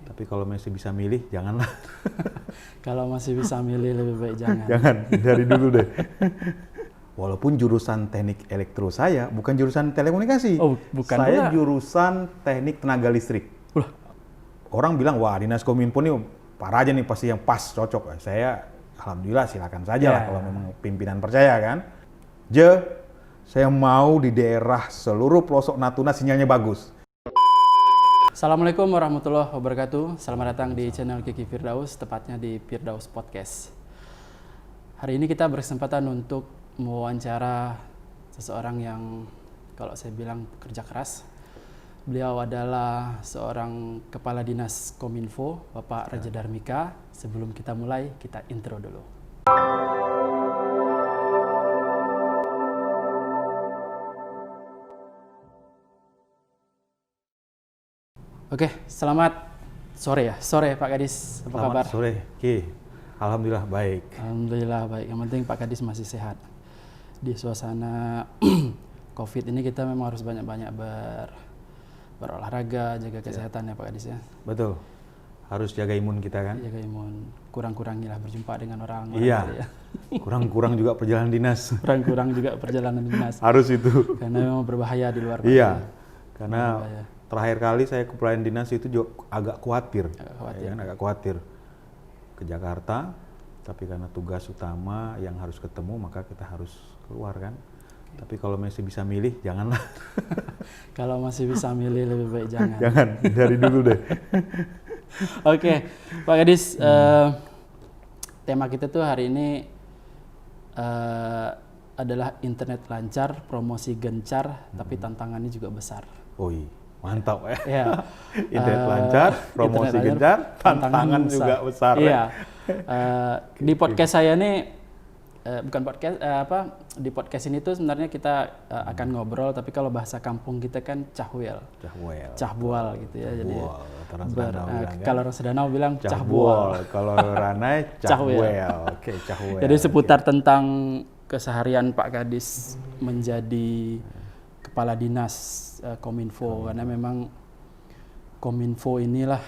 Tapi kalau masih bisa milih, janganlah. Kalau masih bisa milih lebih baik jangan. Jangan, dari dulu deh. Walaupun jurusan teknik elektro saya bukan jurusan telekomunikasi. Oh, bukan Saya pula. jurusan teknik tenaga listrik. Loh. Orang bilang, wah Dinas Kominfo nih parah aja nih, pasti yang pas, cocok. Saya, alhamdulillah silakan saja lah kalau memang pimpinan percaya kan. Saya mau di daerah seluruh pelosok Natuna sinyalnya bagus. Assalamualaikum warahmatullahi wabarakatuh. Selamat datang di channel Kiki Firdaus, tepatnya di Firdaus Podcast. Hari ini kita berkesempatan untuk mewawancara seseorang yang kalau saya bilang pekerja keras. Beliau adalah seorang kepala dinas Kominfo, Bapak Raja Darmika. Sebelum kita mulai, kita intro dulu. Oke, selamat sore ya. Sore Pak Kadis, apa kabar? Selamat sore, Ki. Alhamdulillah baik. Alhamdulillah baik. Yang penting Pak Kadis masih sehat. Di suasana COVID ini kita memang harus banyak-banyak berolahraga, jaga kesehatan ya Pak Kadis ya. Betul. Harus jaga imun kita kan? Jaga imun. Kurang-kurangilah berjumpa dengan orang. Iya. Ya. Kurang-kurang juga perjalanan dinas. Kurang-kurang juga perjalanan dinas. Harus itu. Karena memang berbahaya di luar. Iya. Karena berbahaya. Terakhir kali saya ke pelayan dinas itu juga agak khawatir. Agak khawatir ke Jakarta, tapi karena tugas utama yang harus ketemu maka kita harus keluar kan. Tapi kalau masih bisa milih, janganlah. Kalau masih bisa milih lebih baik jangan. Jangan, dari dulu deh. Oke, Pak Kadis, tema kita tuh hari ini adalah internet lancar, promosi gencar, tapi tantangannya juga besar. Oi. Mantap ya. Ya. Internet lancar, promosi gencar, tantangan juga besar. Iya. Di podcast saya nih bukan podcast di podcast ini tuh sebenarnya kita akan ngobrol, tapi kalau bahasa kampung kita kan cahwel. Cahbual gitu ya. Jadi kalau orang Sedanau bilang cahbual. Kalau Ranai cahwel. Oke, cahwel. Jadi seputar tentang keseharian Pak Kadis menjadi kepala dinas Kominfo, karena memang Kominfo inilah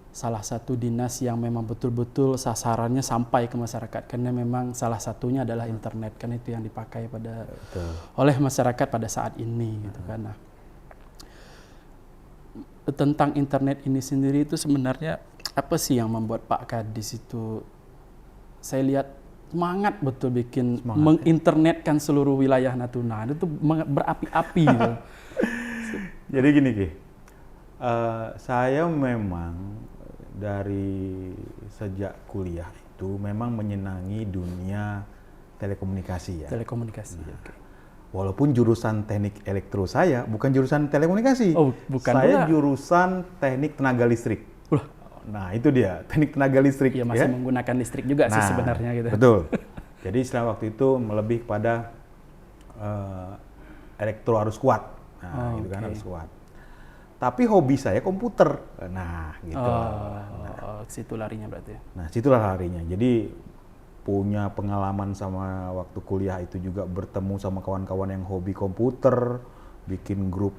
salah satu dinas yang memang betul-betul sasarannya sampai ke masyarakat, karena memang salah satunya adalah internet, kan itu yang dipakai oleh masyarakat pada saat ini gitu kan. Nah, tentang internet ini sendiri itu sebenarnya apa sih yang membuat Pak Kadis itu, saya lihat semangat betul bikin menginternetkan seluruh wilayah Natuna, itu berapi-api gitu. Jadi gini Ki, saya memang dari sejak kuliah itu memang menyenangi dunia telekomunikasi ya. Telekomunikasi, oke. Walaupun jurusan teknik elektro saya bukan jurusan telekomunikasi. Oh, bukan. Saya jurusan teknik tenaga listrik. Nah itu dia, teknik tenaga listrik. Ya masih menggunakan listrik juga sih sebenarnya gitu. Betul. Jadi istilah waktu itu lebih kepada elektro harus kuat. Nah gitu kan, harus kuat. Tapi hobi saya komputer. Nah gitu. Situ larinya berarti. Nah situlah larinya. Jadi punya pengalaman sama waktu kuliah itu juga bertemu sama kawan-kawan yang hobi komputer, bikin grup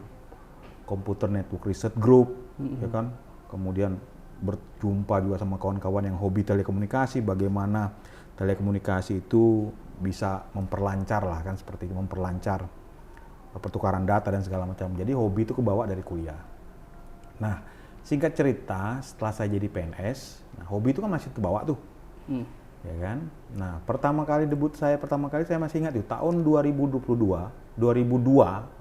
komputer network research group, ya kan. Kemudian berjumpa juga sama kawan-kawan yang hobi telekomunikasi, bagaimana telekomunikasi itu bisa memperlancar lah kan, seperti itu, memperlancar pertukaran data dan segala macam. Jadi hobi itu kebawa dari kuliah. Nah, singkat cerita, setelah saya jadi PNS, nah, hobi itu kan masih kebawa tuh. Ya kan? Nah, pertama kali saya masih ingat tuh, tahun 2002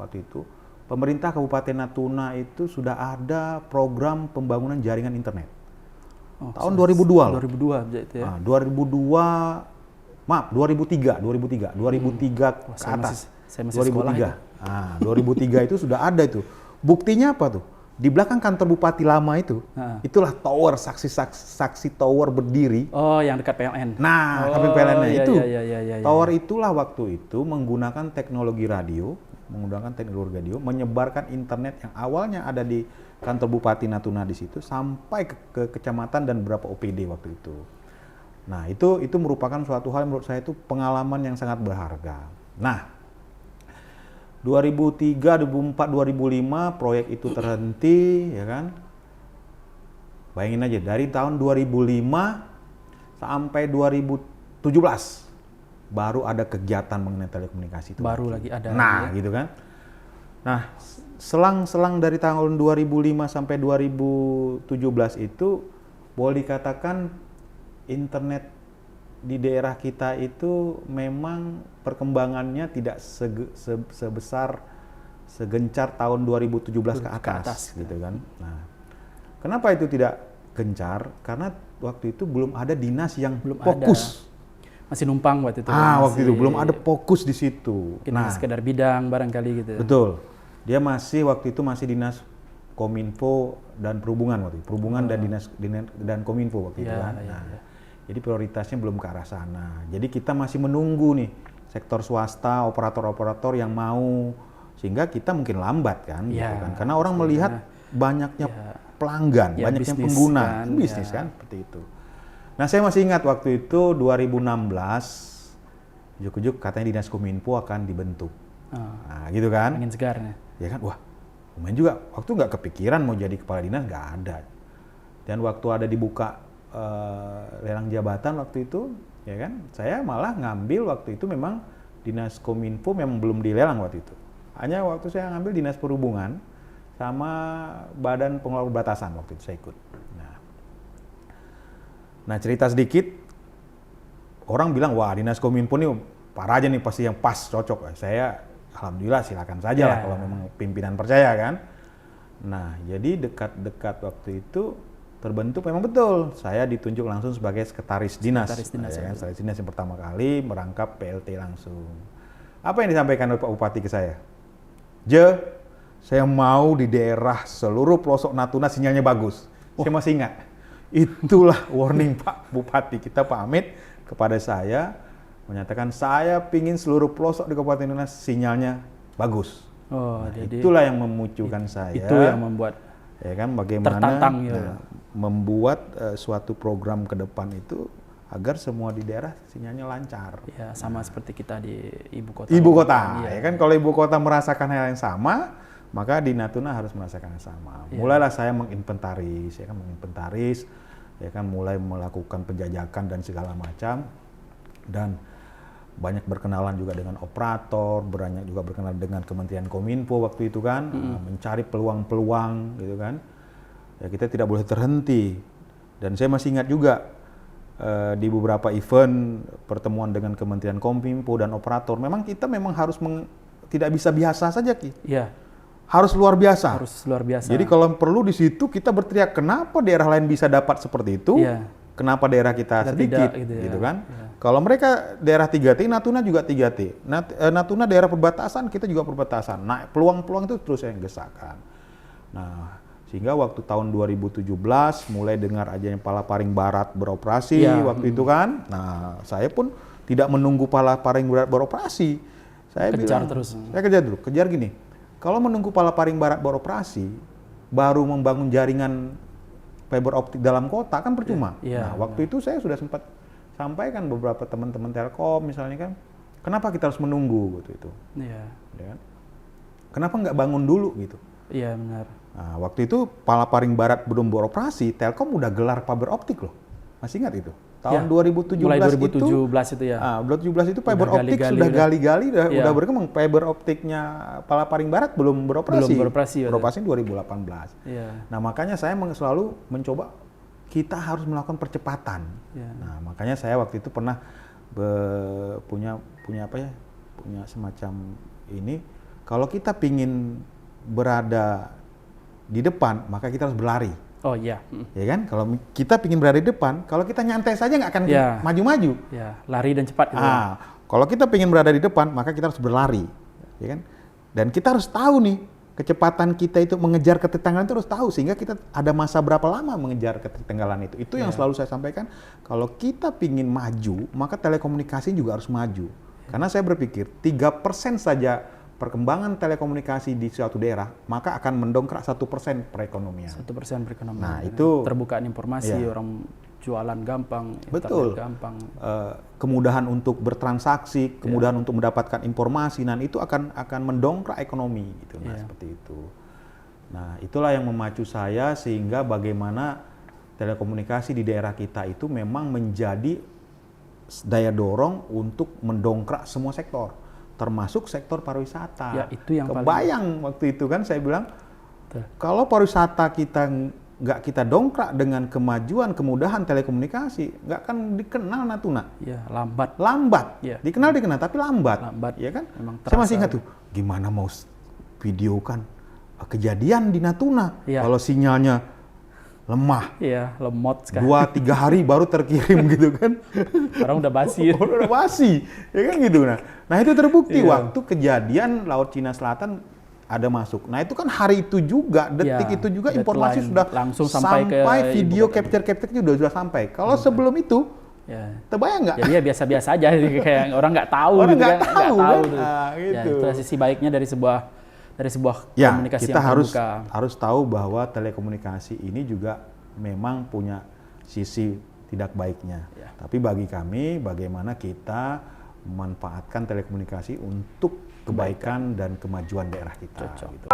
waktu itu, pemerintah Kabupaten Natuna itu sudah ada program pembangunan jaringan internet. Tahun 2002 loh. 2002 berarti ya. Nah, 2003 ke atas. Saya masih sekolah itu. Nah, 2003 itu sudah ada itu. Buktinya apa tuh? Di belakang kantor bupati lama itu, itulah tower, saksi tower berdiri. Oh, yang dekat PLN. Nah, PLN-nya itu. Iya. Tower itulah waktu itu menggunakan teknologi radio, menyebarkan internet yang awalnya ada di kantor Bupati Natuna di situ sampai ke kecamatan dan beberapa OPD waktu itu. Nah, itu merupakan suatu hal menurut saya itu pengalaman yang sangat berharga. Nah, 2003, 2004, 2005 proyek itu terhenti, ya kan? Bayangin aja, dari tahun 2005 sampai 2017 baru ada kegiatan mengenai telekomunikasi itu. Baru lagi ada. Nah, gitu kan. Nah, selang dari tahun 2005 sampai 2017 itu boleh dikatakan internet di daerah kita itu memang perkembangannya tidak sebesar segencar tahun 2017 ke atas gitu kan. Nah, kenapa itu tidak gencar? Karena waktu itu belum ada dinas yang fokus. Masih numpang waktu itu. Waktu itu belum ada fokus di situ. Nah, sekedar bidang barangkali gitu. Betul. Dia waktu itu masih dinas Kominfo dan Perhubungan waktu itu. Perhubungan dan dinas dan Kominfo waktu itu kan. Jadi prioritasnya belum ke arah sana. Jadi kita masih menunggu nih sektor swasta, operator-operator yang mau, sehingga kita mungkin lambat kan, gitu kan. Karena orang melihat banyaknya pelanggan, banyaknya pengguna, kan, bisnis kan, seperti itu. Nah, saya masih ingat waktu itu 2016, ujuk-ujuk katanya Dinas Kominfo akan dibentuk. Nah, gitu kan. Angin segar nih. Ya kan, wah, lumayan juga. Waktu nggak kepikiran mau jadi kepala dinas, nggak ada. Dan waktu ada dibuka lelang jabatan waktu itu, ya kan, saya malah ngambil waktu itu memang Dinas Kominfo memang belum dilelang waktu itu. Hanya waktu saya ngambil Dinas Perhubungan sama Badan Pengelola Perbatasan waktu itu saya ikut. Nah, cerita sedikit, orang bilang, wah Dinas Kominfo nih parah aja nih, pasti yang pas, cocok. Saya alhamdulillah silakan saja lah kalau memang pimpinan percaya kan. Nah, jadi dekat-dekat waktu itu terbentuk memang betul. Saya ditunjuk langsung sebagai sekretaris dinas. Sekretaris dinas yang pertama kali merangkap PLT langsung. Apa yang disampaikan oleh Pak Bupati ke saya? Saya mau di daerah seluruh pelosok Natuna sinyalnya bagus. Saya masih ingat. Itulah warning Pak Bupati. Kita pamit kepada saya, menyatakan saya pingin seluruh pelosok di Kabupaten Natuna sinyalnya bagus. Jadi itulah yang memunculkan saya. Itu yang membuat ya kan, bagaimana tertantang, membuat suatu program ke depan itu agar semua di daerah sinyalnya lancar. Ya, sama seperti kita di ibu kota. Ibu kota, ya kan, kalau ibu kota merasakan hal yang sama, maka di Natuna harus merasakan yang sama. Mulailah saya menginventaris, ya kan, mulai melakukan penjajakan dan segala macam, dan banyak berkenalan juga dengan operator, banyak juga berkenalan dengan Kementerian Kominfo waktu itu kan, mencari peluang-peluang gitu kan. Ya, kita tidak boleh terhenti. Dan saya masih ingat juga di beberapa event pertemuan dengan Kementerian Kominfo dan operator, memang kita harus tidak bisa biasa saja, Ki. Iya. Harus luar biasa. Harus luar biasa. Jadi kalau perlu di situ kita berteriak, kenapa daerah lain bisa dapat seperti itu? Iya. Kenapa daerah kita sedikit, tidak, gitu kan? Ya. Kalau mereka daerah 3T, Natuna juga 3T. Natuna daerah perbatasan, kita juga perbatasan. Nah, peluang-peluang itu terus yang gesakkan. Nah, sehingga waktu tahun 2017 mulai dengar aja yang Palaparing Barat beroperasi waktu itu kan. Nah, saya pun tidak menunggu Palaparing Barat beroperasi. Saya kejar bilang, terus. Saya kejar dulu. Kejar gini. Kalau menunggu Palaparing Barat beroperasi, baru membangun jaringan fiber optik dalam kota kan percuma. Nah, waktu itu saya sudah sempat sampaikan beberapa teman-teman Telkom misalnya kan, kenapa kita harus menunggu gitu itu? Iya. Ya kan? Kenapa nggak bangun dulu gitu? Iya, benar. Nah, waktu itu Palaparing Barat belum beroperasi, Telkom udah gelar fiber optik loh. Masih ingat itu? Tahun 2017 mulai 2017 itu ya. 2017 itu fiber optik sudah gali-gali, udah berkembang. Fiber optiknya Palaparing Barat belum beroperasi. Beroperasi 2018. Iya. Nah, makanya saya selalu mencoba kita harus melakukan percepatan. Iya. Nah, makanya saya waktu itu pernah punya semacam ini. Kalau kita pingin berada di depan, maka kita harus berlari. Oh iya. Ya kan? Kalau kita pingin berada di depan, kalau kita nyantai saja nggak akan maju-maju. Ya, lari dan cepat. Gitu kalau kita pingin berada di depan, maka kita harus berlari. Ya kan? Dan kita harus tahu nih, kecepatan kita itu mengejar ketertinggalan itu harus tahu, sehingga kita ada masa berapa lama mengejar ketertinggalan itu. Itu yang selalu saya sampaikan, kalau kita pingin maju, maka telekomunikasi juga harus maju. Karena saya berpikir, 3% saja perkembangan telekomunikasi di suatu daerah, maka akan mendongkrak 1% perekonomian. 1% perekonomian. Nah, itu terbukaan informasi, orang jualan gampang, betul, gampang. Kemudahan untuk bertransaksi, kemudahan untuk mendapatkan informasi, nah itu akan mendongkrak ekonomi gitu. Nah, seperti itu. Nah, itulah yang memacu saya, sehingga bagaimana telekomunikasi di daerah kita itu memang menjadi daya dorong untuk mendongkrak semua sektor, termasuk sektor pariwisata. Ya, itu yang kebayang waktu itu kan saya bilang, Betul. kalau pariwisata kita nggak kita dongkrak dengan kemajuan, kemudahan telekomunikasi, nggak akan dikenal Natuna. Ya, lambat. Ya. Dikenal tapi lambat. Ya kan? Memang Saya masih ingat tuh, gimana mau videokan kejadian di Natuna Ya. kalau sinyalnya lemah. Iya, lemot sekali. 2-3 hari baru terkirim gitu kan. Orang udah basi. Udah basi, ya kan gitu. Nah itu terbukti Iya. waktu kejadian Laut Cina Selatan ada masuk. Nah itu kan hari itu juga, detik Ya, itu juga deadline informasi sudah langsung sampai ke video ibu kota. capture-nya sudah sampai. Kalau sebelum itu, Ya. terbayang nggak? Jadi ya biasa-biasa aja, kayak orang nggak tahu Orang gitu nggak kan. tahu Nggak kan? tuh. Nah, Ya, gitu. itu sisi baiknya dari sebuah Ya, komunikasi kita yang terbuka. harus tahu bahwa telekomunikasi ini juga memang punya sisi tidak baiknya. Ya. Tapi bagi kami, bagaimana kita memanfaatkan telekomunikasi untuk kebaikan dan kemajuan daerah kita. Cocok. Gitu.